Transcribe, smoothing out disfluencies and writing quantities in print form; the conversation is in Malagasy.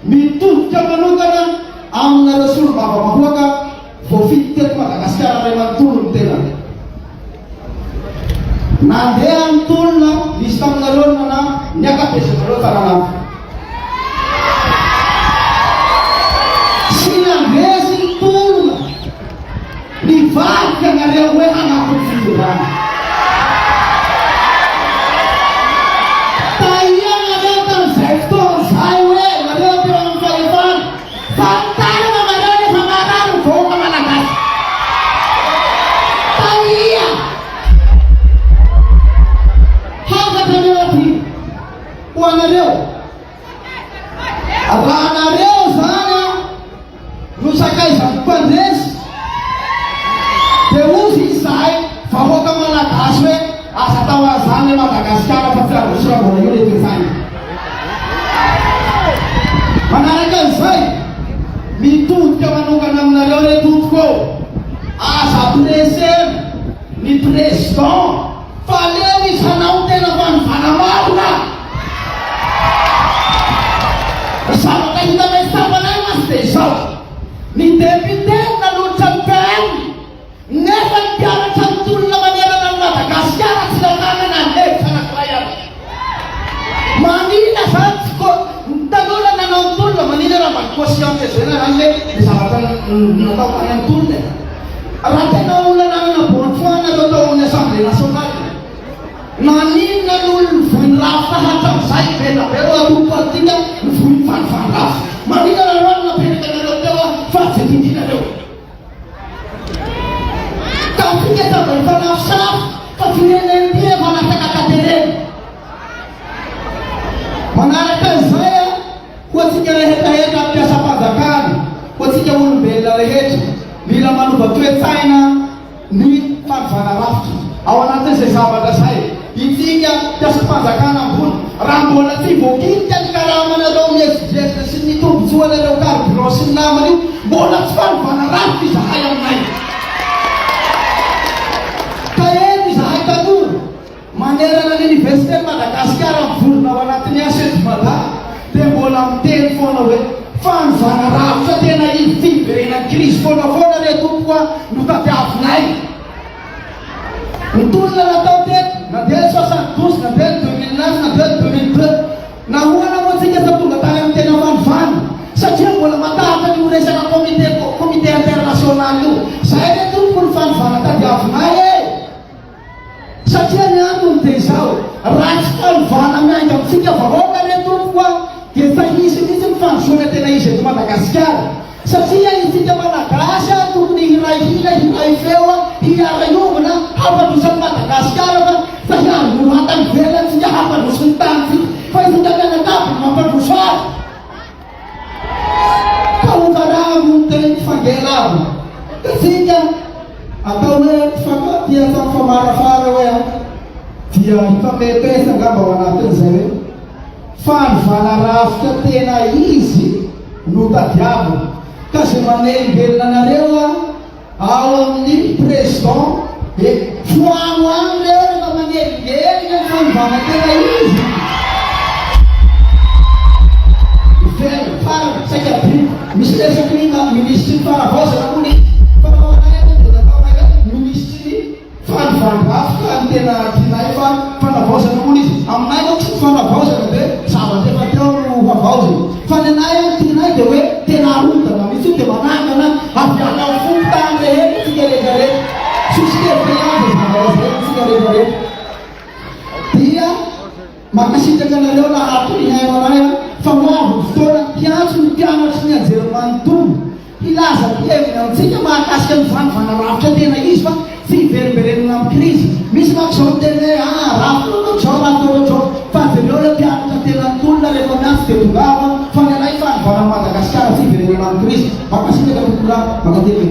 mitodika manokana amina resolo bavavahoaka voafidy teto Madagasikara ray manontolo ny tena nandeha ny tolona misy taminareo na ny akabesanareo taranako sy nandresy ny tolona nivadika nareo hoe hanako ny fidorana tahianareo tamin'izay fotoana zay hoe nareo teo amin'ny fahefana fantarana nareo rehefa marary voaka malagasy tahia hakatanareo ty ho anareo rahanareo zany no sakaizany mpandresy de ozy izahay vahoaka malagasy hoe asa tao azany Madagasikara fa tsy arosiravola io lety zany manaraka an'izay mitodika manokana aminareo re tompoko asa preser ny président fa leo isanao tena vanivana marona zavaka hita mesapanay masy de zao ny député nalotra ny PM nefa ny mpiaratra ny tolona manerana ny Madagasikara tsy nananana anevitra anakiray aby manina zany tsy ko talola nanao ny tolona manina raha mba conscience zena zany le zavatra natao tany amin'ny tolona raha tena olona nanana bonne foi nareo tao amin'ny assemblée nationale naninona n'olony voiny rafy hatramin'izay benabero atoko politika ny voiny vanivanirafy manina nareo napetraka nareo teo fa tsy tindrinareo ka fika tavany fanafisafy fa firenentia manatakatereny manaraka an'izay ho atsika rehetaheta ampiasa-panjakany ho atsika olombelona rehetra mila manova toe-tsaina ny fanivana rafitra ao anatin'izay zavatra zay itsika mpiasa-panjakana ambony raha mbola tsy voakinika ny karamanareo miexigeste sy ny tombotsoanareo carburant sy ny namana io mbola tsy fanivana rafitra izahay aminay ka eny izahay tanora manerana ny université Madagasikara mivolona ao anatin'ny asedimada de mbola miteny foana hoe fanivana rafitra tena iny fiverena crise foana re tompoka no tadiavinay ny tolona natao teto nandeha 72 nandeha 2009 nandeha 2002 nahoana moa tsika sa tonga tany amin'ny tena vanivana satria mbola matahatra ny resaka comité international io zay re tompo ny fanivana tadiavinay e satria ny antony de zao raha tsy fanivana miainga amitsika vahoaka re tompoka de fa hisy misy ny fanisoana tena izy eto Madagasikara satria isika malagasy tokony hirahina hiray feo hiaraiovana hampandrosan'ny Madagasikara fa hiandroatany velany tsika hampandrosony tany tsika fa isika mianakavy mampandroso azy ka hokaramo ny teny fangelavo tsika atao hoe tia samy famarafara hoe dia hifamepesa angamba ao anatin'izay hoe fanivana rafitra tena izy no tadiavina ka zay manelingelina anareo ao amin'ny président e foano any reo rehefa manelingelina ny fanivana tena izy ively farany saika bi misy resaky ministry ny fanavaozana mony ministry fanivana rafitra ny tena tinay fa fanavaozana mony izy aminay moa tsy fanavaozana de zavatra efa teo no havaozana fa ny anay tinay de hoe tena arotana misy de manangana aviana folo tany rehetra tsika rehetrarehetra susiteveanza zavazay tsika rehetrarehetra dia makasitraka anareo nahatonihay manay fa moavy fotoana mpiantso ny mpianatry ny anjery manontolo hilaza hevina amitsika mahakasika ny vanivana rafitra tena izy fa tsy hiverimberenina amin'ny crise misy makizao tena hoe rafitra ohatrao rafitra fa zareo le mpianatra tena tolona rehefa miantso de tongava fa ny anay fanivana Madagasikara tsy hiverenina amin'ny crise makasitraka tokola makately